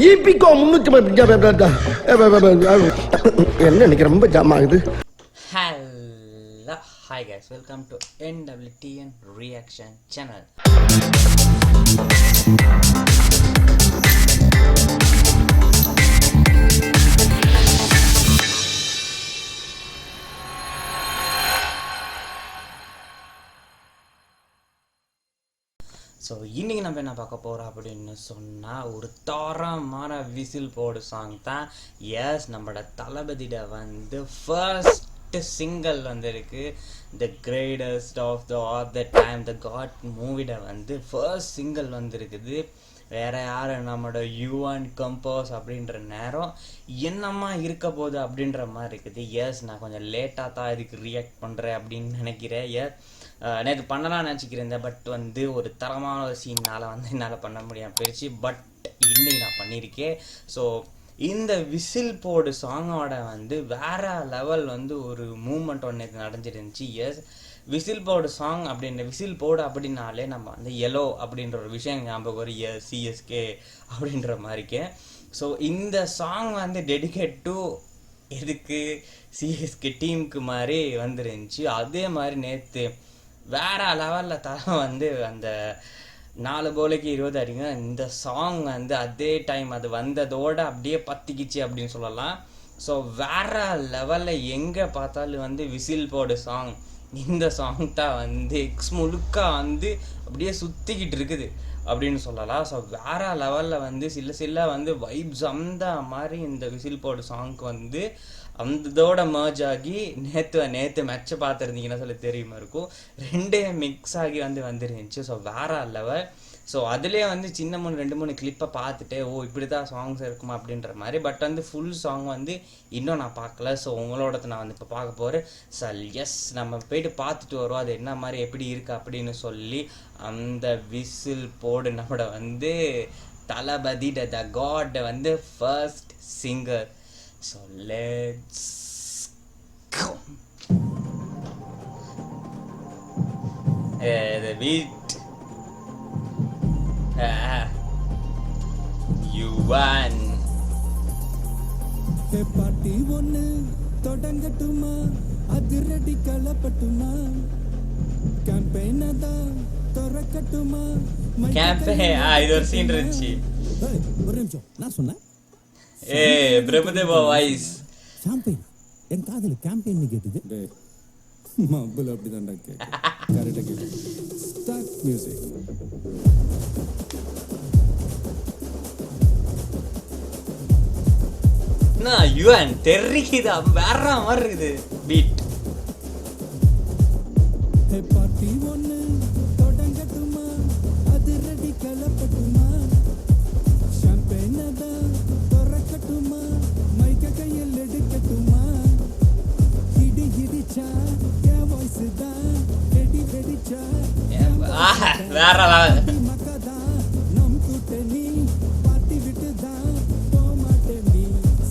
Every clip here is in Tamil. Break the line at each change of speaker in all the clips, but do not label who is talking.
ஈபிகோ 300 என்ன இன்னைக்கு ரொம்ப ஜாம் ஆகுது.
Hello, hi guys, welcome to NWTN Reaction Channel. So இன்றைக்கி நம்ம என்ன பார்க்க போகிறோம் அப்படின்னு சொன்னால் ஒரு தரமான விசில் போடு சாங் தான். எஸ், நம்மளோட தளபதியிட வந்து ஃபர்ஸ்ட்டு சிங்கிள் வந்திருக்கு. The greatest of the time the goat மூவிட வந்து ஃபர்ஸ்ட் சிங்கிள் வந்திருக்குது. வேறு யார், நம்மளோட யுவன் கம்போஸ் அப்படின்ற நேரம் என்னம்மா இருக்க போகுது அப்படின்ற மாதிரி இருக்குது. எஸ், நான் கொஞ்சம் லேட்டாக தான் இதுக்கு ரியாக்ட் பண்ணுறேன் அப்படின்னு நினைக்கிறேன். நேற்று பண்ணலாம்னு நினச்சிக்கிறேன், பட் வந்து ஒரு தரமான ஒரு சீனால் வந்து என்னால் பண்ண முடியாமல் போயிடுச்சு. பட் இன்றைக்கி நான் பண்ணியிருக்கேன். ஸோ இந்த விசில் போடு சாங்கோட வந்து வேறு லெவல் வந்து ஒரு மூமெண்ட் ஒன்று நடந்துருந்துச்சு. எஸ், விசில் போடு சாங் அப்படின்ற விசில் போடு அப்படின்னாலே நம்ம வந்து எலோ அப்படின்ற ஒரு விஷயம் ஞாபகம் ஒரு சிஎஸ்கே அப்படின்ற மாதிரிக்கே. ஸோ இந்த சாங் வந்து டெடிகேட் டு எதுக்கு சிஎஸ்கே டீமுக்கு மாதிரி வந்துருந்துச்சு. அதே மாதிரி நேற்று வேற லெவலில் தரம் வந்து அந்த 4 bowlக்கு 20 அடிங்க. இந்த சாங் வந்து அதே டைம் அது வந்ததோடு அப்படியே பத்திக்கிச்சு அப்படின்னு சொல்லலாம். ஸோ வேற லெவலில் எங்கே பார்த்தாலும் வந்து விசில் போடு சாங், இந்த சாங் தான் வந்து முழுக்கா வந்து அப்படியே சுற்றிக்கிட்டு இருக்குது அப்படின்னு சொல்லலாம். ஸோ வேற லெவலில் வந்து சில வந்து வைப்ஸ் அந்த மாதிரி இந்த விசில் போடு சாங்க்கு வந்து அந்ததோட மர்ஜ் ஆகி நேற்று மேட்சை பார்த்துருந்தீங்கன்னா சொல்ல தெரியுமா இருக்கும், ரெண்டே மிக்ஸ் ஆகி வந்துருந்துச்சு. ஸோ வேற லெவல். ஸோ அதுலேயே வந்து சின்ன 2-3 கிளிப்பை பார்த்துட்டு இப்படி தான் சாங்ஸ் இருக்குமா அப்படின்ற மாதிரி. பட் வந்து ஃபுல் சாங் வந்து இன்னும் நான் பார்க்கல. ஸோ உங்களோடது நான் வந்து இப்போ பார்க்க போகிறேன். எஸ், நம்ம போயிட்டு பார்த்துட்டு வருவோம் அது என்ன மாதிரி எப்படி இருக்குது அப்படின்னு சொல்லி. அந்த விசில் போடு நம்மளோட வந்து தளபதி த காட் வந்து first singer. So let's go. the beat you won.
பாட்டி ஒண்ணு தொடங்கட்டுமா, அதிரடி கலப்பட்டுமா, கேம்பெயின் தான் திறக்கட்டுமா.
கேம்பெயின் இது ஒரு சீன் இருந்துச்சு.
ஒரு நிமிஷம், நான் சொன்னேன்
பிரபுதேவா வாய்ஸ்.
கேம்பெயின் என் காதுல கேம்பெயின் கேட்டுது. மப்புல அப்படிதான்டா கேக்கு. கரெக்டா கேக்கு. Start music.
நான் யுவன் தெரிக்குதா வேற மாதிரி இருக்குது பீட்.
பாட்டி ஒண்ணு தொடங்கட்டுமா, அதிரடி கலப்பட்டுமா, ஷாம்பெயின் தான் திறக்கட்டுமா, மைக்க கையில் எடுக்கட்டுமா, இடி இடிச்சா என் வாய்ஸ் தான் வெடி வெடிச்சா
வேற லெவல்.
மக்கதான் நம் கூட்டணி பாட்டி விட்டு தான் போமாட்டே நீ.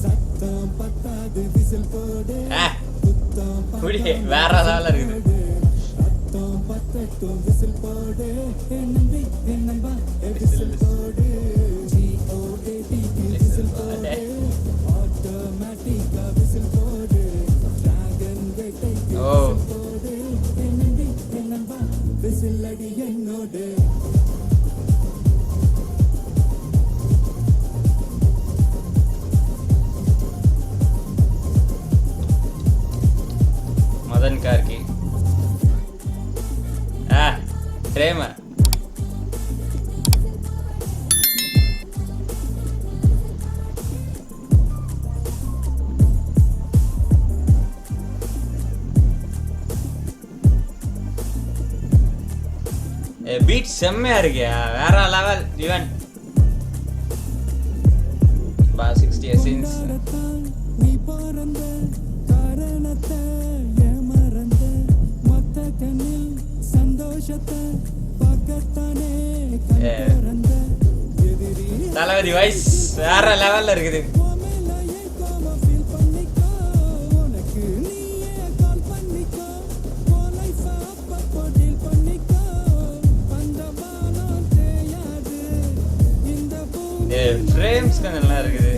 சத்தம் பத்தாது விசில் போடு, குத்தம்
வேற லெவல் இருக்குது.
சத்தம் பத்தட்டும் விசில் போடு, நம்பி நம்பா விசில் போடு, GOAT விசில் போடு, ஆட்டோமேட்டிக்கா விசில் போடு, டிராகன் வேட்டைக்கு விசில் போடு, நம்பி நம்பா விசில் அடி என்னோடு.
மதன் கார்கி ட்ரேமர். பீட் செம்மையா இருக்கியா, வேற லெவல். Even 60 essence.
நீ பறந்த காரணத்தை ஏமறந்த மொத்த கண்ணில் சந்தோஷத்தை பக்கத்தானே கண்டறந்த எதிரி
தளபதி வாய்ஸ் வேற லெவல்ல இருக்குது.
ஃபீல் பண்ணிக்கோ, உனக்கு நீயே கால் பண்ணிக்கோ, லைஃப் அப்பப்போ டீல் பண்ணிக்கோ, அந்த பாலம் தேயாது இந்த பூ
ஃப்ரேம்ஸ் கொஞ்சம் நல்லா இருக்குது.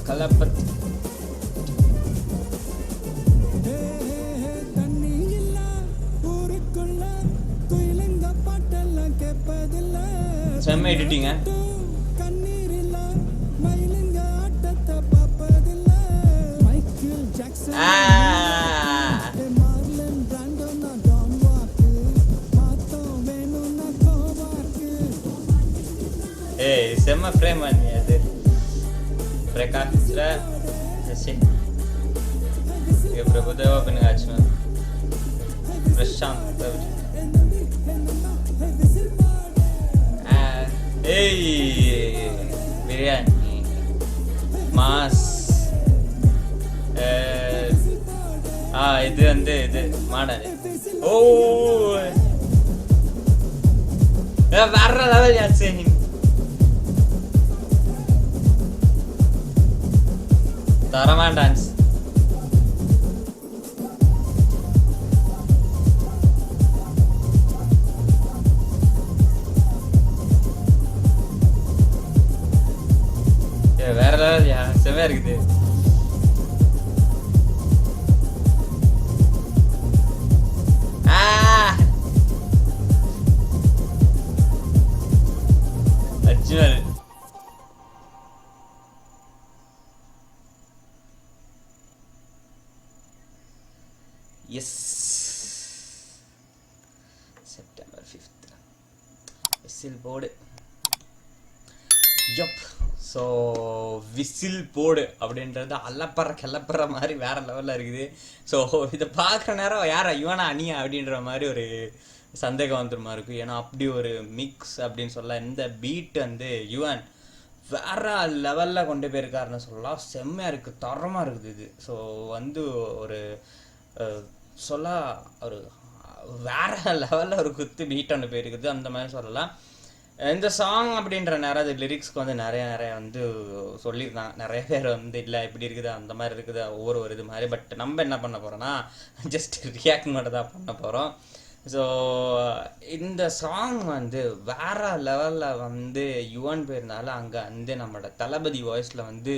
கலப்பத் செம்ம எடிட்டிங்க. ஏய் செம்ம ஃப்ரேம் பண்ணி அது பிரகாஷ் பிரபுதேவா பண்ணுங்க பிரசாந்த் ஏய் பிரியாணி மாஸ் இது வந்து இது மாடல். ஓ வேற லெவல் யாச்சு. தரமான டான்ஸ். வேற லெவல் செமையா இருக்குது. அஜ்மல் எஸ் செப்டம்பர் 5th விசில் போர்டு. யப். ஸோ விசில் போர்டு அப்படின்றது அல்லப்பற கிளப்புற மாதிரி வேற லெவலில் இருக்குது. ஸோ இதை பார்க்குற நேரம் யாரா இவனா அணியா அப்படின்ற மாதிரி ஒரு சந்தேகம் வந்துருமா இருக்கும். ஏன்னா அப்படி ஒரு மிக்ஸ் அப்படின்னு சொல்லலாம். இந்த பீட் வந்து யுவன் வேற லெவலில் கொண்டு போயிருக்காருன்னு சொல்லலாம். செம்மையாக இருக்குது, தரமாக இருக்குது இது. ஸோ வந்து ஒரு சொல்ல ஒரு வேற லெவலில் ஒரு குத்து பீட் ஒன்று போயிருக்குது அந்த மாதிரி சொல்லலாம். இந்த சாங் அப்படின்ற நேரம் அது லிரிக்ஸ்க்கு வந்து நிறைய வந்து சொல்லியிருந்தாங்க. நிறைய பேர் வந்து இல்லை இப்படி இருக்குது அந்த மாதிரி இருக்குது ஒவ்வொரு இது மாதிரி. பட் நம்ம என்ன பண்ண போகிறோன்னா ஜஸ்ட் ரியாக்ட் மட்டும் தான் பண்ண போகிறோம். ஸோ இந்த சாங் வந்து வேற லெவலில் வந்து யுவன் போயிருந்தால அங்கே வந்து நம்மளோட தளபதி வாய்ஸில் வந்து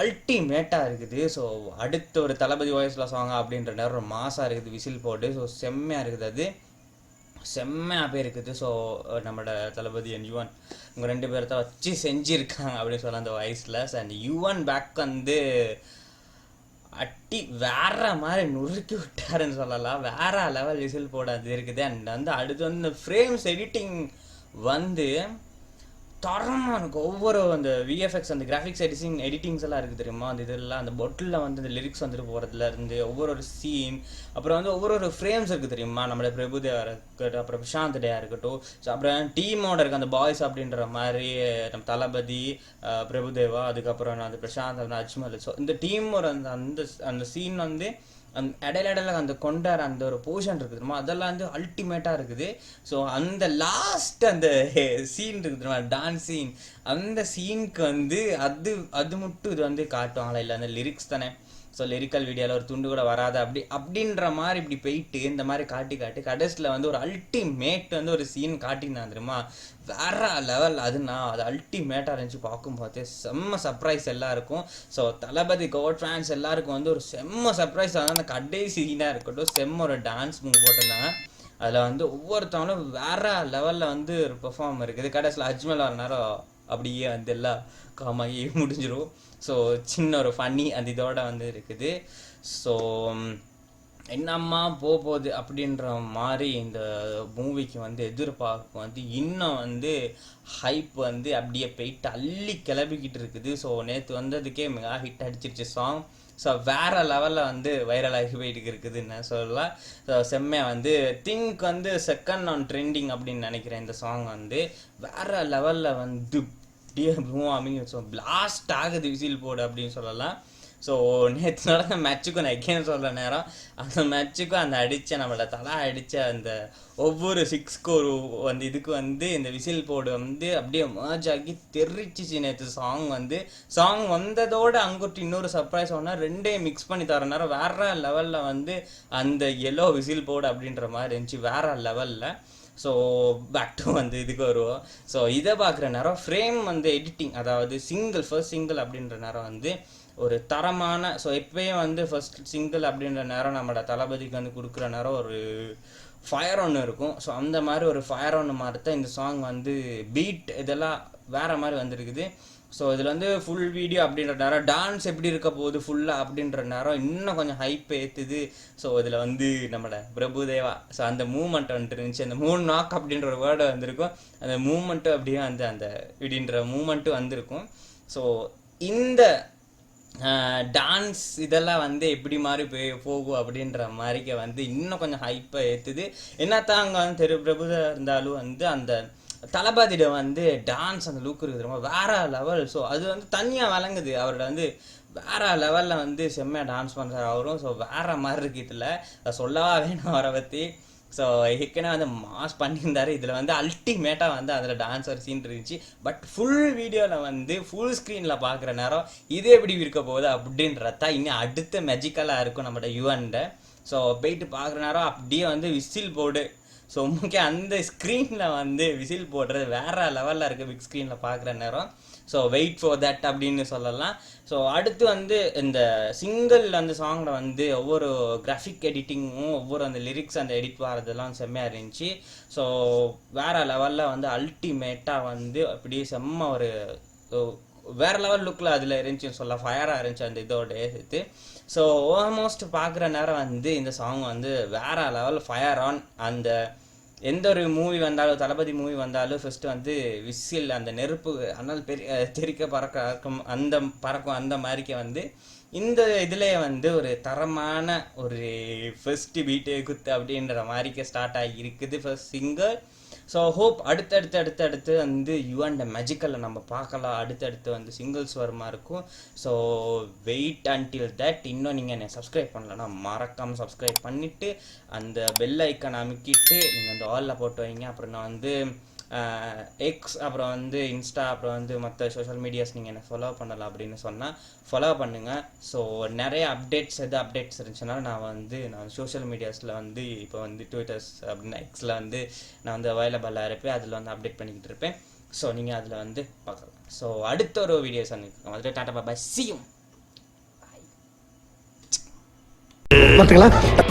அல்டிமேட்டாக இருக்குது. ஸோ அடுத்த ஒரு தளபதி வாய்ஸில் சாங் அப்படின்ற நேரம் ஒரு மாசாக இருக்குது விசில் போட்டு. ஸோ செம்மையாக இருக்குது, அது செம்மையாக இருக்குது. ஸோ நம்மளோட தளபதி அண்ட் யுவன் இவங்க 2 பேர் தான் வச்சு செஞ்சுருக்காங்க அப்படின்னு சொல்லலாம் அந்த வாய்ஸில். அண்ட் யுவன் பேக் வந்து அட்டி வேற மாதிரி நுறுக்கி விட்டாருன்னு சொல்லலாம். வேற லெவல் விசில் போட அது இருக்குது. அண்ட் வந்து அடுத்து வந்து இந்த ஃப்ரேம்ஸ் எடிட்டிங் வந்து தரமாக இருக்கும். ஒவ்வொரு அந்த விஎஃப்எக்ஸ் அந்த கிராஃபிக்ஸ் எடிட்டிங்ஸ் எல்லாம் இருக்குது தெரியுமா. அந்த இதெல்லாம் அந்த பொட்டில் வந்து இந்த லிரிக்ஸ் வந்துட்டு போகிறதுல இருந்து ஒவ்வொரு சீன், அப்புறம் வந்து ஒவ்வொரு ஃப்ரேம்ஸ் இருக்குது தெரியுமா. நம்மளோட பிரபுதேவா இருக்கட்டும், அப்புறம் பிரசாந்த் டேயா இருக்கட்டும், ஸோ அப்புறம் டீமோட இருக்குது அந்த பாய்ஸ் அப்படின்ற மாதிரி நம்ம தளபதி பிரபுதேவா, அதுக்கப்புறம் அந்த பிரசாந்த் அந்த அஜ்மல். ஸோ இந்த டீமோட அந்த அந்த சீன் வந்து அந்த இடையில அந்த கொண்டாட அந்த ஒரு போர்ஷன் இருக்குது தெரியுமா, அதெல்லாம் வந்து அல்டிமேட்டாக இருக்குது. ஸோ அந்த லாஸ்ட் அந்த சீன் இருக்குது தெரியுமா, டான்ஸ் சீன், அந்த சீனுக்கு வந்து அது மட்டும் இது வந்து காட்டுவாங்களா இல்லை அந்த லிரிக்ஸ் தானே. ஸோ லிரிக்கல் வீடியோவில் ஒரு துண்டு கூட வராது அப்படின்ற மாதிரி இப்படி போயிட்டு இந்த மாதிரி காட்டி கடைசியில் வந்து ஒரு அல்டிமேட் வந்து ஒரு சீன் காட்டினான் தெரியுமா, வேற லெவல். அது அல்டிமேட்டாக இருந்துச்சு பார்க்கும்போது. செம்ம சர்ப்ரைஸ் எல்லாருக்கும். ஸோ தளபதி கோட் ஃபேன்ஸ் எல்லாருக்கும் வந்து ஒரு செம்ம சர்ப்ரைஸ். அதான் அந்த கடைசி சீனாக இருக்கட்டும், செம்ம ஒரு டான்ஸ் மூவ் போட்டிருந்தாங்க. அதில் வந்து ஒவ்வொருத்தவங்களும் வேற லெவலில் வந்து ஒரு பெர்ஃபார்ம் இருக்குது. கடைசியில் அஜ்மல் வர நேரம் அப்படியே வந்து எல்லாம் காமாகி முடிஞ்சிடும். ஸோ சின்ன ஒரு ஃபன்னி அந்த இதோட வந்து இருக்குது. ஸோ என்னம்மா போகுது அப்படின்ற மாதிரி இந்த மூவிக்கு வந்து எதிர்பார்ப்பு வந்து இன்னும் வந்து ஹைப் வந்து அப்படியே போயிட்டு அள்ளி கிளப்பிக்கிட்டு இருக்குது. ஸோ நேற்று வந்ததுக்கே மெகா ஹிட் அடிச்சிருச்சு சாங். ஸோ வேறு லெவலில் வந்து வைரலாகி போயிட்டு இருக்குதுன்னு சொல்லலாம். ஸோ செம்மையாக வந்து திங்க் வந்து செகண்ட் ஆன் ட்ரெண்டிங் அப்படின்னு நினைக்கிறேன். இந்த சாங் வந்து வேறு லெவலில் வந்து அப்படியே ஸோ பிளாஸ்ட் ஆகுது விசில் போர்டு அப்படின்னு சொல்லலாம். ஸோ நேற்று நடந்த மேட்சுக்கும் நான் எகேன் சொல்கிற நேரம் அந்த மேட்சுக்கும் அந்த நம்மளோட தலா அடித்த அந்த ஒவ்வொரு சிக்ஸ்க்கு வந்து இதுக்கு வந்து இந்த விசில் போர்டு வந்து அப்படியே மர்ஜ் ஆகி தெரிச்சிச்சு நேற்று சாங் வந்ததோடு அங்கிட்டு இன்னொரு சர்ப்ரைஸ் ஒன்றா ரெண்டே மிக்ஸ் பண்ணி தர நேரம் வேற லெவலில் வந்து அந்த எல்லோ விசில் போர்டு அப்படின்ற மாதிரி இருந்துச்சு வேற லெவலில். ஸோ பேக் டு வந்து இதுக்கு வருவோம். ஸோ இதை பார்க்குற நேரம் ஃப்ரேம் வந்து எடிட்டிங், அதாவது ஃபர்ஸ்ட் சிங்கிள் அப்படின்ற நேரம் வந்து ஒரு தரமான, ஸோ எப்பயும் வந்து ஃபர்ஸ்ட் சிங்கிள் அப்படின்ற நேரம் நம்மளோட தளபதிக்கு வந்து கொடுக்குற நேரம் ஒரு ஃபயர் ஒன்று இருக்கும். ஸோ அந்த மாதிரி ஒரு ஃபயர் ஒன்று மாதிரி தான் இந்த சாங் வந்து பீட் இதெல்லாம் வேறு மாதிரி வந்துருக்குது. ஸோ இதில் வந்து ஃபுல் வீடியோ அப்படின்ற நேரம் டான்ஸ் எப்படி இருக்க போகுது ஃபுல்லாக அப்படின்ற நேரம் இன்னும் கொஞ்சம் ஹைப் ஏற்றுது. ஸோ இதில் வந்து நம்மளோட பிரபுதேவா ஸோ அந்த மூமெண்ட் வந்துட்டு இருந்துச்சு. அந்த 3 நாக் அப்படின்ற ஒரு வேர்டு வந்திருக்கும். அந்த மூமெண்ட்டு அப்படியே வந்து அந்த இப்படின்ற மூமெண்ட்டு வந்திருக்கும். ஸோ இந்த டான்ஸ் இதெல்லாம் வந்து எப்படி மாதிரி போகும் அப்படின்ற மாதிரிக்க வந்து இன்னும் கொஞ்சம் ஹைப்பை ஏற்றுது. என்னத்தான் அங்கே வந்து பிரபுதா இருந்தாலும் வந்து அந்த தளபதியிட வந்து டான்ஸ் அந்த லுக் இருக்குது ரொம்ப வேற லெவல். ஸோ அது வந்து தனியாக வழங்குது. அவரோட வந்து வேற லெவலில் வந்து செம்மையாக டான்ஸ் பண்ணுறாரு அவரும். ஸோ வேற மாதிரி இருக்கு. இதில் சொல்லவா வேணும் அவரை பற்றி. ஸோ ஏற்கனவே வந்து மாஸ் பண்ணியிருந்தாரு. இதில் வந்து அல்டிமேட்டாக வந்து அதில் டான்ஸ் ஒரு சீன் இருந்துச்சு. பட் ஃபுல் வீடியோவில் வந்து ஃபுல் ஸ்க்ரீனில் பார்க்குற நேரம் இது எப்படி இருக்க போகுது அப்படின்றதா இன்னும் அடுத்த மெஜிக்கலாக இருக்கும் நம்மளோட யுவன்ட. ஸோ போயிட்டு பார்க்குற நேரம் அப்படியே வந்து விசில் போர்டு, ஸோ முக்கிய அந்த ஸ்க்ரீனில் வந்து விசில் போடுறது வேறு லெவலில் இருக்குது பிக் ஸ்க்ரீனில் பார்க்குற நேரம். ஸோ வெயிட் ஃபார் தட் அப்படின்னு சொல்லலாம். ஸோ அடுத்து வந்து இந்த சிங்கிள் அந்த சாங்கில் வந்து ஒவ்வொரு கிராஃபிக் எடிட்டிங்கும் ஒவ்வொரு அந்த லிரிக்ஸ் அந்த எடிட் வரதெல்லாம் செம்மையாக இருந்துச்சு. ஸோ வேறு லெவலில் வந்து அல்டிமேட்டாக வந்து அப்படியே செம்ம ஒரு வேறு லெவல் லுக்கில் அதில் இருந்துச்சுன்னு சொல்ல ஃபயராக இருந்துச்சு அந்த இதோட சேர்த்து. ஸோ ஆல்மோஸ்ட் பார்க்குற நேரம் வந்து இந்த சாங் வந்து வேறு லெவல் ஃபயர் ஆன். அந்த எந்த ஒரு மூவி வந்தாலும் தளபதி மூவி வந்தாலும் ஃபஸ்ட்டு வந்து விசில் அந்த நெருப்பு ஆனால் தெரிக்க பறக்கும் அந்த மாதிரிக்க வந்து இந்த இதில் வந்து ஒரு தரமான ஒரு ஃபர்ஸ்ட் பீட்டு குத்து அப்படின்ற மாதிரிக்க ஸ்டார்ட் ஆகி இருக்குது ஃபர்ஸ்ட் சிங்கர். ஸோ ஹோப் அடுத்தடுத்து வந்து யுவன்ட மேஜிக்கலில் நம்ம பார்க்கலாம். அடுத்தடுத்து வந்து சிங்கிள்ஸ் வருமா இருக்கும். So wait until that. இன்னும் நீங்கள் என்னை சப்ஸ்கிரைப் பண்ணலன்னா மறக்காமல் சப்ஸ்கிரைப் பண்ணிவிட்டு அந்த பெல் ஐக்கன் அமைக்கிட்டு நீங்கள் அந்த ஆலில் போட்டு வைங்க. அப்புறம் நான் வந்து எக்ஸ் அப்புறம் வந்து இன்ஸ்டா அப்புறம் வந்து மற்ற சோஷியல் மீடியாஸ் நீங்கள் என்ன ஃபாலோ பண்ணலாம் அப்படின்னு சொன்னால் ஃபாலோ பண்ணுங்கள். ஸோ நிறைய அப்டேட்ஸ் இருந்துச்சுன்னா நான் சோஷியல் மீடியாஸில் வந்து இப்போ வந்து ட்விட்டர்ஸ் அப்படின்னா எக்ஸில் வந்து நான் வந்து அவைலபிளாக இருப்பேன். அதில் வந்து அப்டேட் பண்ணிக்கிட்டு இருப்பேன். ஸோ நீங்கள் அதில் வந்து பார்க்கலாம். ஸோ அடுத்த ஒரு வீடியோஸ் வந்து டாட்டா பாய் சி யூ.
பார்த்துக்கலாம்.